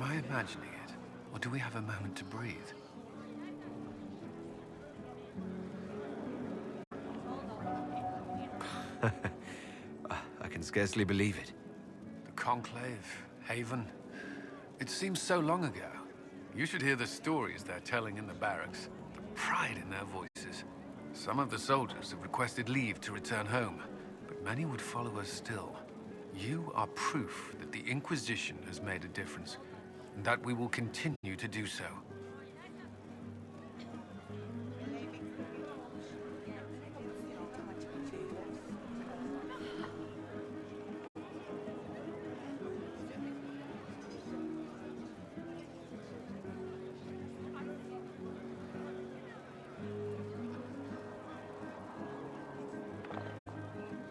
Am I imagining it? Or do we have a moment to breathe? I can scarcely believe it. The Conclave, Haven. It seems so long ago. You should hear the stories they're telling in the barracks. The pride in their voices. Some of the soldiers have requested leave to return home, but many would follow us still. You are proof that the Inquisition has made a difference, and that we will continue to do so.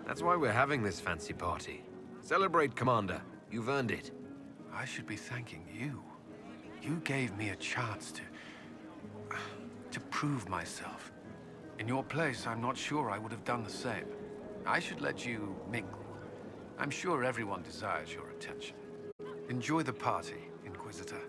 That's why we're having this fancy party. Celebrate, Commander. You've earned it. I should be thanking you. You gave me a chance to prove myself. In your place, I'm not sure I would have done the same. I should let you mingle. I'm sure everyone desires your attention. Enjoy the party, Inquisitor.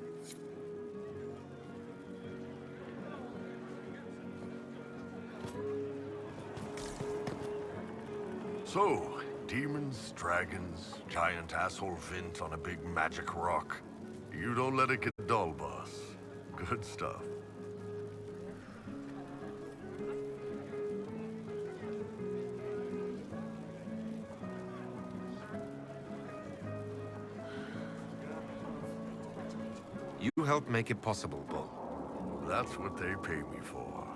So, demons, dragons, giant asshole Vint on a big magic rock. You don't let it get dull, boss. Good stuff. You helped make it possible, Bull. That's what they pay me for.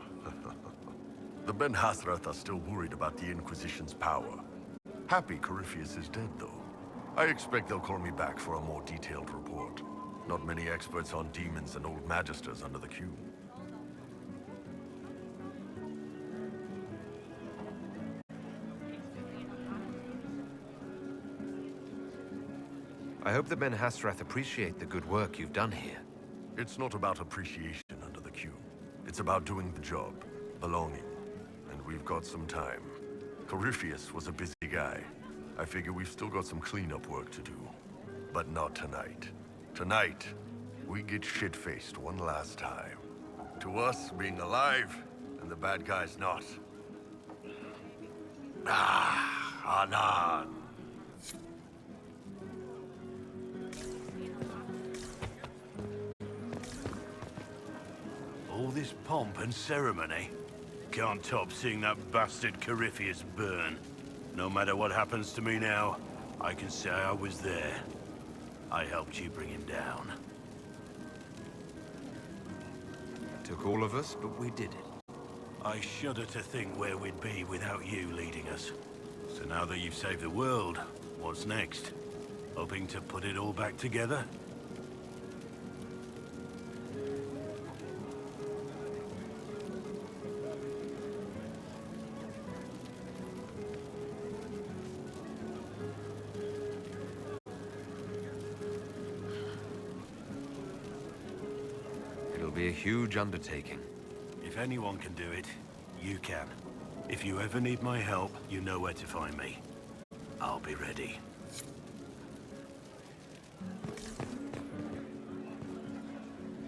The Ben Hasrath are still worried about the Inquisition's power. Happy Corypheus is dead, though. I expect they'll call me back for a more detailed report. Not many experts on demons and old magisters under the Q. I hope the Ben Hasrath appreciate the good work you've done here. It's not about appreciation under the Q. It's about doing the job, belonging. And we've got some time. Corypheus was a busy guy. I figure we've still got some cleanup work to do. But not tonight. Tonight, we get shit-faced one last time. To us, being alive, and the bad guys not. Anan. All this pomp and ceremony can't top seeing that bastard Corypheus burn. No matter what happens to me now, I can say I was there. I helped you bring him down. Took all of us, but we did it. I shudder to think where we'd be without you leading us. So now that you've saved the world, what's next? Hoping to put it all back together? It'll be a huge undertaking. If anyone can do it, you can. If you ever need my help, you know where to find me. I'll be ready.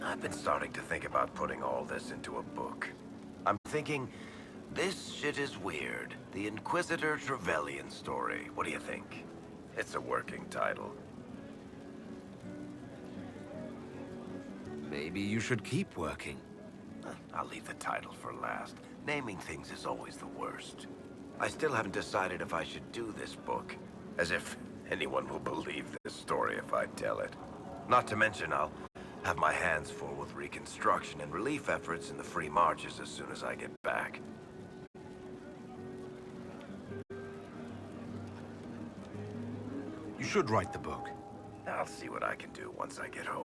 I've been starting to think about putting all this into a book. I'm thinking, this shit is weird. The Inquisitor Trevelyan story. What do you think? It's a working title. Maybe you should keep working. I'll leave the title for last. Naming things is always the worst. I still haven't decided if I should do this book. As if anyone will believe this story if I tell it. Not to mention I'll have my hands full with reconstruction and relief efforts in the free marches as soon as I get back. You should write the book. I'll see what I can do once I get home.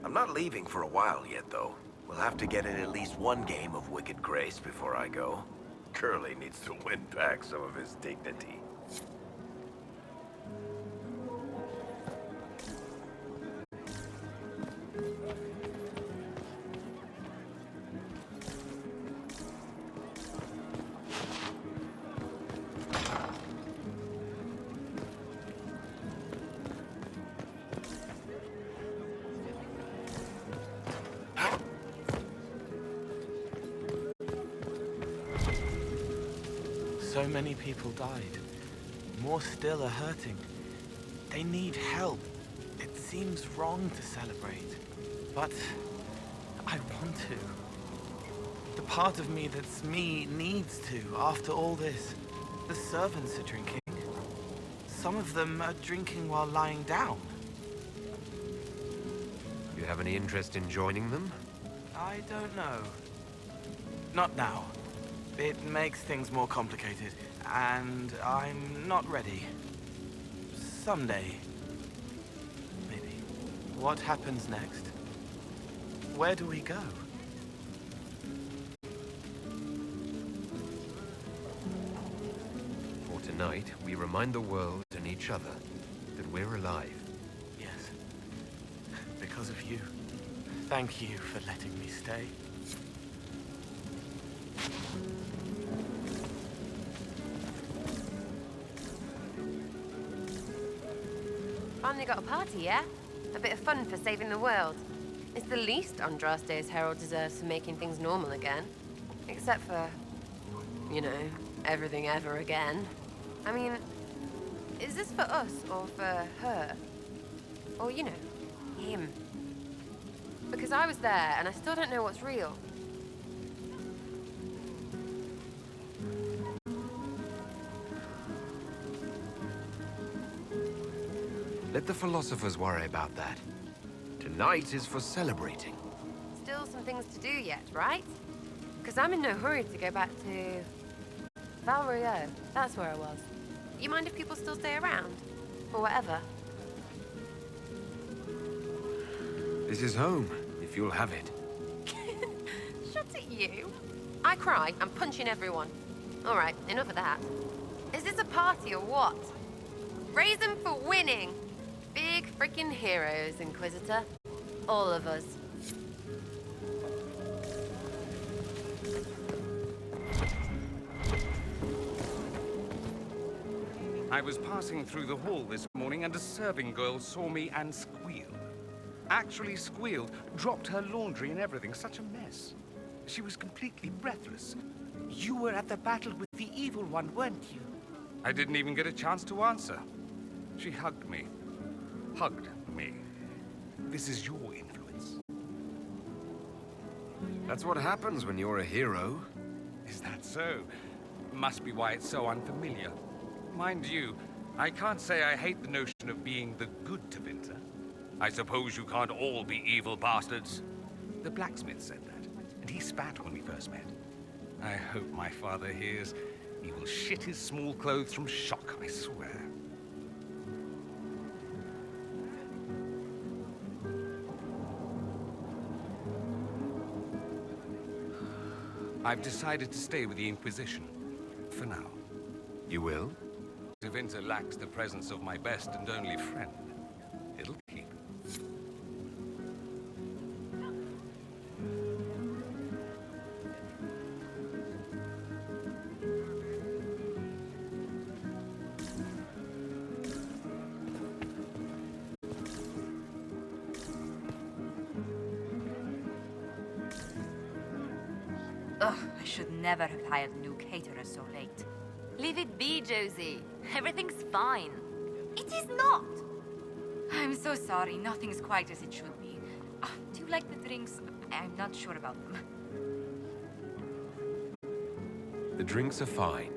I'm not leaving for a while yet, though. We'll have to get in at least one game of Wicked Grace before I go. Curly needs to win back some of his dignity. So many people died. More still are hurting. They need help. It seems wrong to celebrate, but I want to. The part of me that's me needs to, after all this. The servants are drinking. Some of them are drinking while lying down. You have any interest in joining them? I don't know. Not now. It makes things more complicated, and I'm not ready. Someday. Maybe. What happens next? Where do we go? For tonight, we remind the world and each other that we're alive. Yes. Because of you. Thank you for letting me stay. Finally got a party, yeah? A bit of fun for saving the world. It's the least Andraste's herald deserves for making things normal again. Except for, you know, everything ever again. I mean, is this for us or for her? Or, you know, him? Because I was there and I still don't know what's real. Let the philosophers worry about that. Tonight is for celebrating. Still some things to do yet, right? Because I'm in no hurry to go back to... Varric. That's where I was. You mind if people still stay around? Or whatever? This is home, if you'll have it. Shut it, you. I cry, I'm punching everyone. All right, enough of that. Is this a party or what? Raise them for winning! Big freaking heroes, Inquisitor. All of us. I was passing through the hall this morning and a serving girl saw me and squealed. Actually squealed, dropped her laundry and everything. Such a mess. She was completely breathless. You were at the battle with the evil one, weren't you? I didn't even get a chance to answer. She hugged me. Hugged me. This is your influence. That's what happens when you're a hero. Is that so? Must be why it's so unfamiliar. Mind you, I can't say I hate the notion of being the good Tevinter. I suppose you can't all be evil bastards. The blacksmith said that, and he spat when we first met. I hope my father hears. He will shit his small clothes from shock, I swear. I've decided to stay with the Inquisition. For now. You will? Tevinter lacks the presence of my best and only friend. It'll keep. Ugh, I should never have hired a new caterer so late. Leave it be, Josie. Everything's fine. It is not! I'm so sorry, nothing's quite as it should be. Do you like the drinks? I'm not sure about them. The drinks are fine.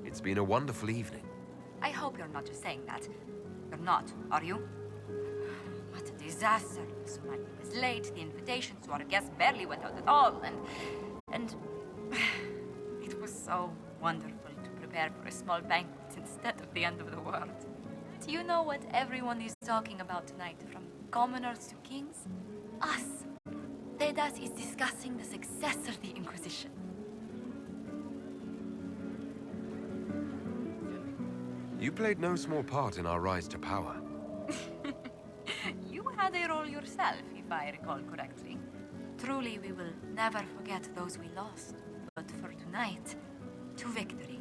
It's been a wonderful evening. I hope you're not just saying that. You're not, are you? What a disaster. So many was late, the invitation to our guests barely went out at all, and it was so wonderful to prepare for a small banquet instead of the end of the world. Do you know what everyone is talking about tonight, from commoners to kings? Us. Thedas is discussing the success of the Inquisition. You played no small part in our rise to power. You had a role yourself, if I recall correctly. Truly, we will never forget those we lost. But for tonight, to victory.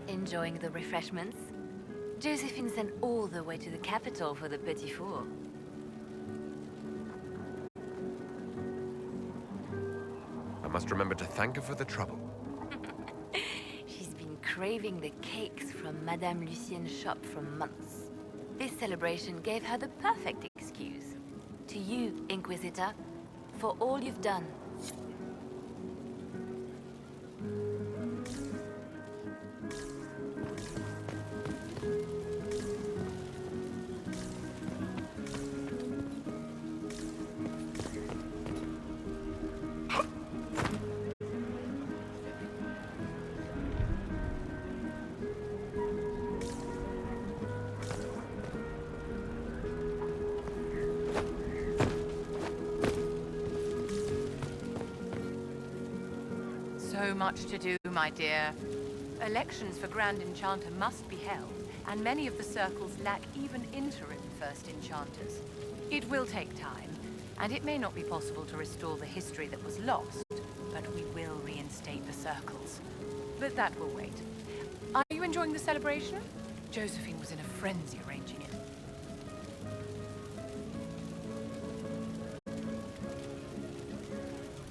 Enjoying the refreshments? Josephine sent all the way to the capital for the petit four. I must remember to thank her for the trouble. She's been craving the cakes from Madame Lucien's shop for months. This celebration gave her the perfect excuse. To you, Inquisitor, for all you've done. So much to do, my dear. Elections for Grand Enchanter must be held, and many of the circles lack even interim First Enchanters. It will take time, and it may not be possible to restore the history that was lost, but we will reinstate the circles. But that will wait. Are you enjoying the celebration? Josephine was in a frenzy arranging it.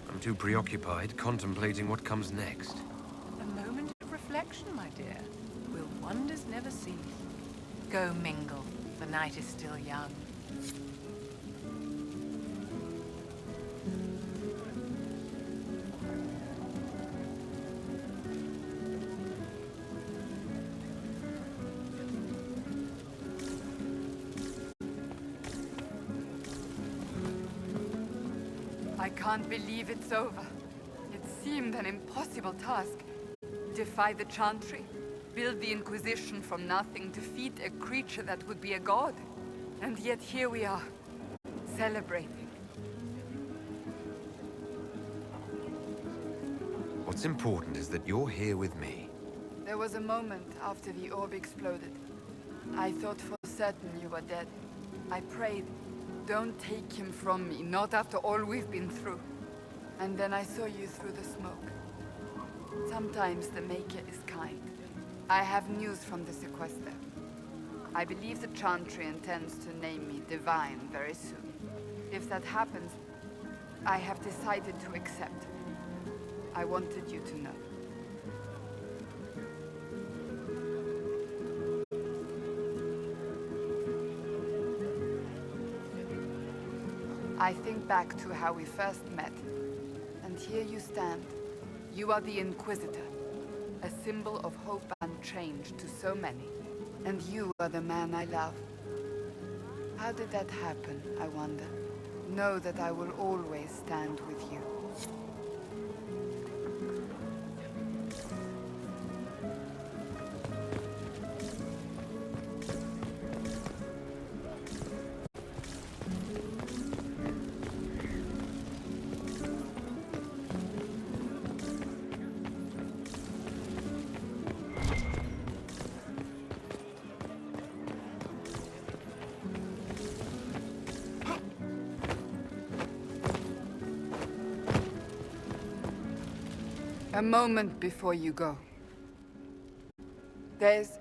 I'm too preoccupied contemplating what comes next. A moment of reflection, my dear. Will wonders never cease? Go mingle. The night is still young. I can't believe it's over. It seemed an impossible task. Defy the Chantry, build the Inquisition from nothing, defeat a creature that would be a god. And yet here we are, celebrating. What's important is that you're here with me. There was a moment after the orb exploded. I thought for certain you were dead. I prayed, don't take him from me, not after all we've been through. And then I saw you through the smoke. Sometimes the Maker is kind. I have news from the sequester. I believe the Chantry intends to name me Divine very soon. If that happens, I have decided to accept. I wanted you to know. I think back to how we first met, and here you stand. You are the Inquisitor, a symbol of hope and change to so many. And you are the man I love. How did that happen, I wonder? Know that I will always stand with you. A moment before you go. There's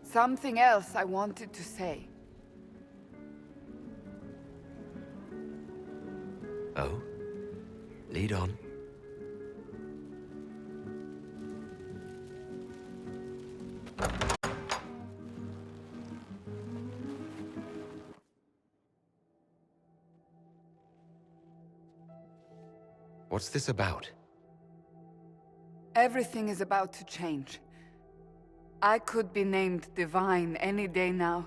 something else I wanted to say. Oh? Lead on. What's this about? Everything is about to change. I could be named Divine any day now.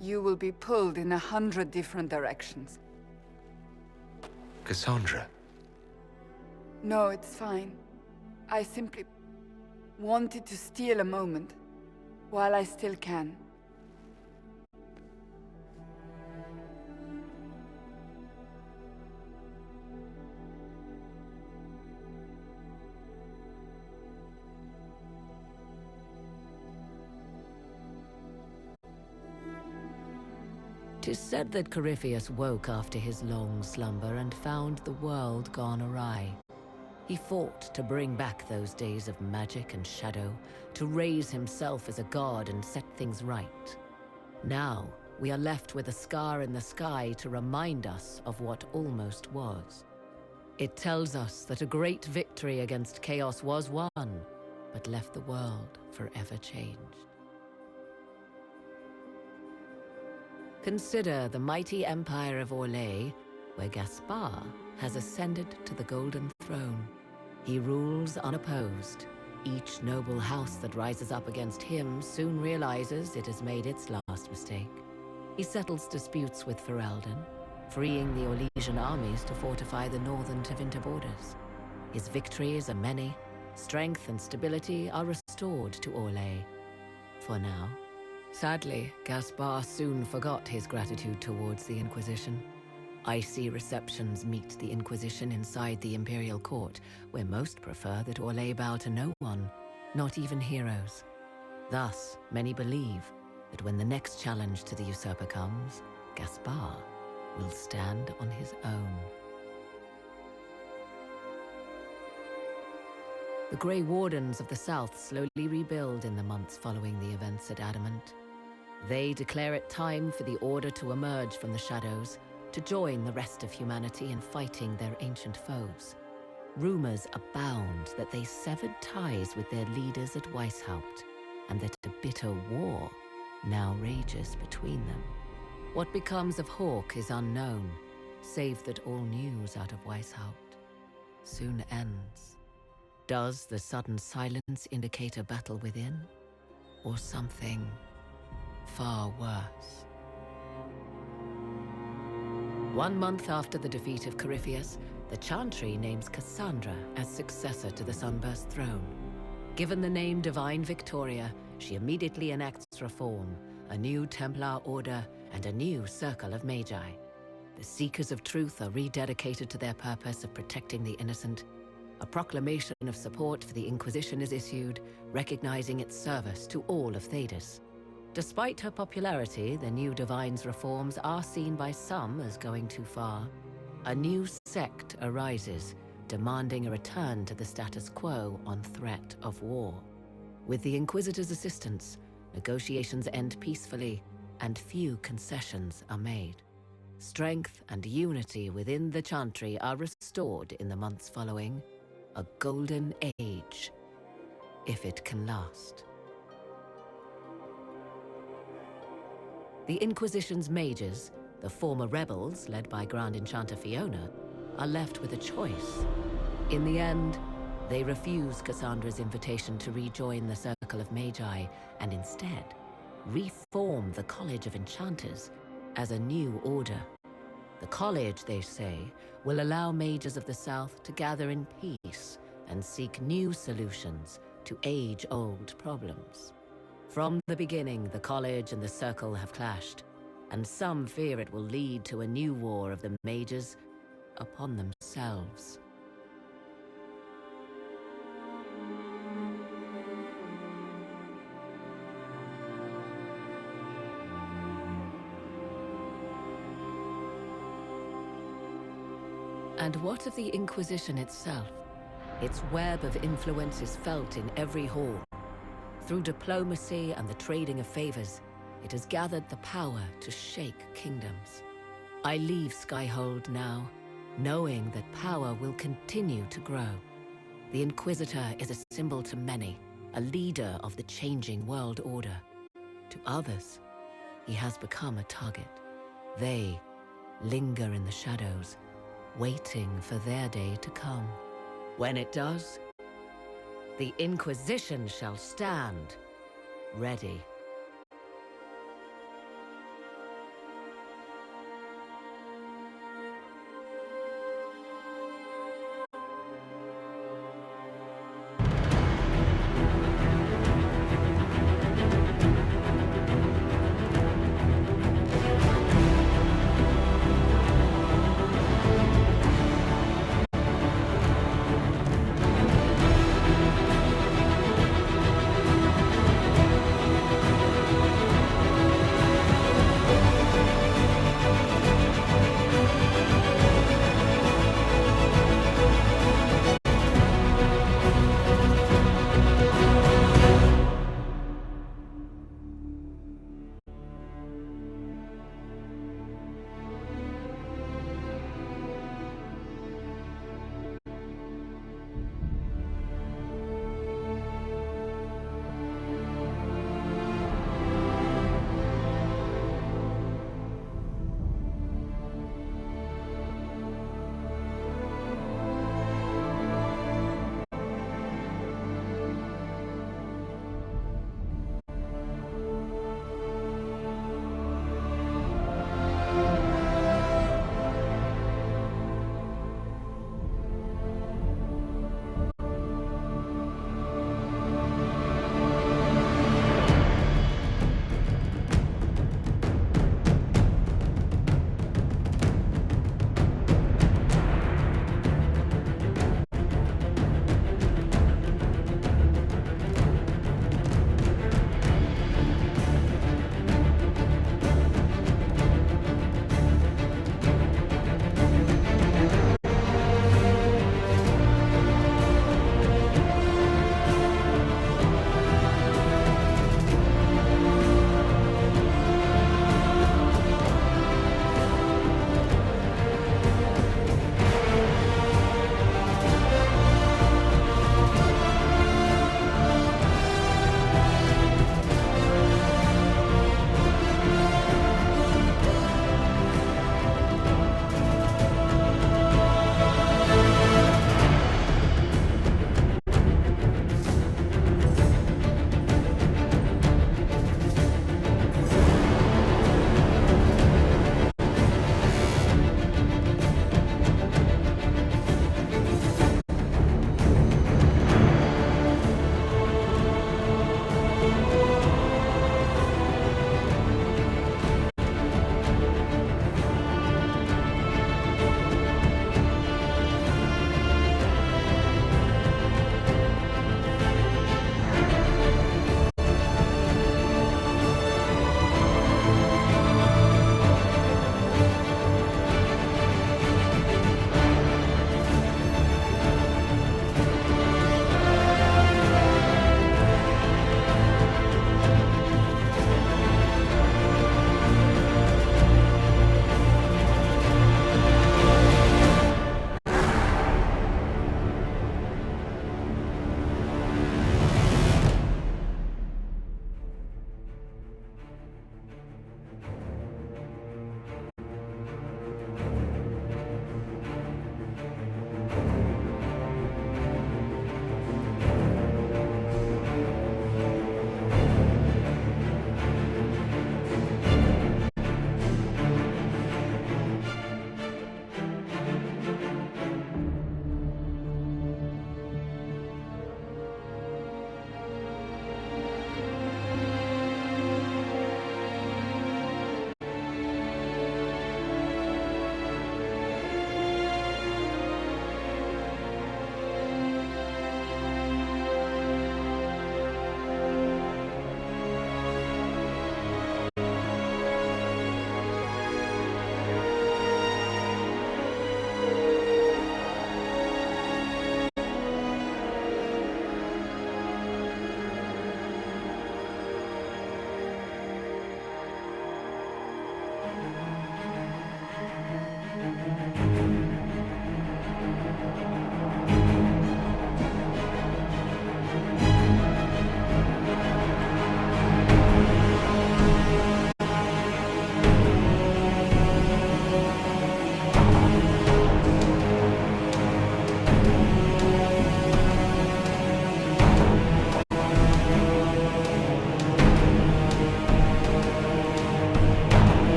You will be pulled in 100 different directions. Cassandra. No, it's fine. I simply wanted to steal a moment, while I still can. Tis said that Corypheus woke after his long slumber and found the world gone awry. He fought to bring back those days of magic and shadow, to raise himself as a god and set things right. Now, we are left with a scar in the sky to remind us of what almost was. It tells us that a great victory against chaos was won, but left the world forever changed. Consider the mighty empire of Orlais, where Gaspar has ascended to the Golden Throne. He rules unopposed. Each noble house that rises up against him soon realizes it has made its last mistake. He settles disputes with Ferelden, freeing the Orlesian armies to fortify the northern Tevinter borders. His victories are many. Strength and stability are restored to Orlais. For now. Sadly, Gaspar soon forgot his gratitude towards the Inquisition. Icy receptions meet the Inquisition inside the Imperial Court, where most prefer that Orlais bow to no one, not even heroes. Thus, many believe that when the next challenge to the usurper comes, Gaspar will stand on his own. The Grey Wardens of the South slowly rebuild in the months following the events at Adamant. They declare it time for the Order to emerge from the shadows, to join the rest of humanity in fighting their ancient foes. Rumors abound that they severed ties with their leaders at Weishaupt, and that a bitter war now rages between them. What becomes of Hawke is unknown, save that all news out of Weishaupt soon ends. Does the sudden silence indicate a battle within, or something far worse? 1 month after the defeat of Corypheus, the Chantry names Cassandra as successor to the Sunburst throne. Given the name Divine Victoria, she immediately enacts reform, a new Templar order, and a new circle of Magi. The Seekers of Truth are rededicated to their purpose of protecting the innocent. A proclamation of support for the Inquisition is issued, recognizing its service to all of Thedas. Despite her popularity, the new Divine's reforms are seen by some as going too far. A new sect arises, demanding a return to the status quo on threat of war. With the Inquisitor's assistance, negotiations end peacefully, and few concessions are made. Strength and unity within the Chantry are restored in the months following. A golden age, if it can last. The Inquisition's mages, the former rebels led by Grand Enchanter Fiona, are left with a choice. In the end, they refuse Cassandra's invitation to rejoin the Circle of Magi and instead reform the College of Enchanters as a new order. The college, they say, will allow mages of the South to gather in peace and seek new solutions to age-old problems. From the beginning, the college and the circle have clashed, and some fear it will lead to a new war of the mages upon themselves. And what of the Inquisition itself? Its web of influence is felt in every hall. Through diplomacy and the trading of favors, it has gathered the power to shake kingdoms. I leave Skyhold now, knowing that power will continue to grow. The Inquisitor is a symbol to many, a leader of the changing world order. To others, he has become a target. They linger in the shadows, waiting for their day to come. When it does, the Inquisition shall stand ready.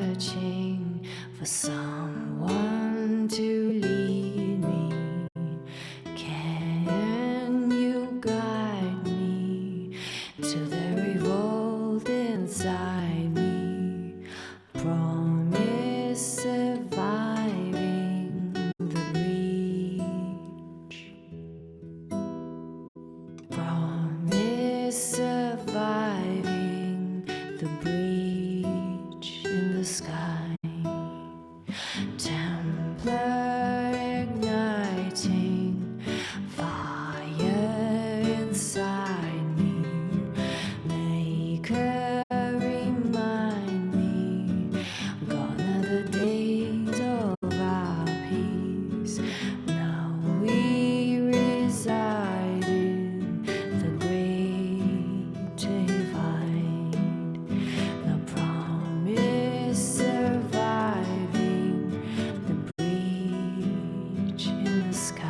searching for someone to lead me. Can you guide me to the revolt inside me? Promise surviving the breach. Promise surviving the breach in the sky. Templar igniting fire inside me. Maker remind me, gone are the days of our peace. Now we reside in the great divide. The promise surviving the breach in the sky.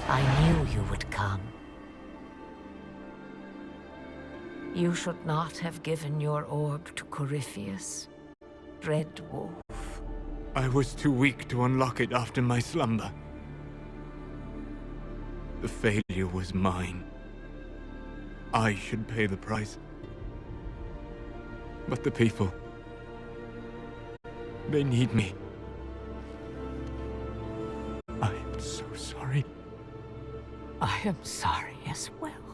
I knew you would come. You should not have given your orb to Corypheus, Red Wolf. I was too weak to unlock it after my slumber. The failure was mine. I should pay the price. But the people... they need me. I am so sorry. I am sorry as well.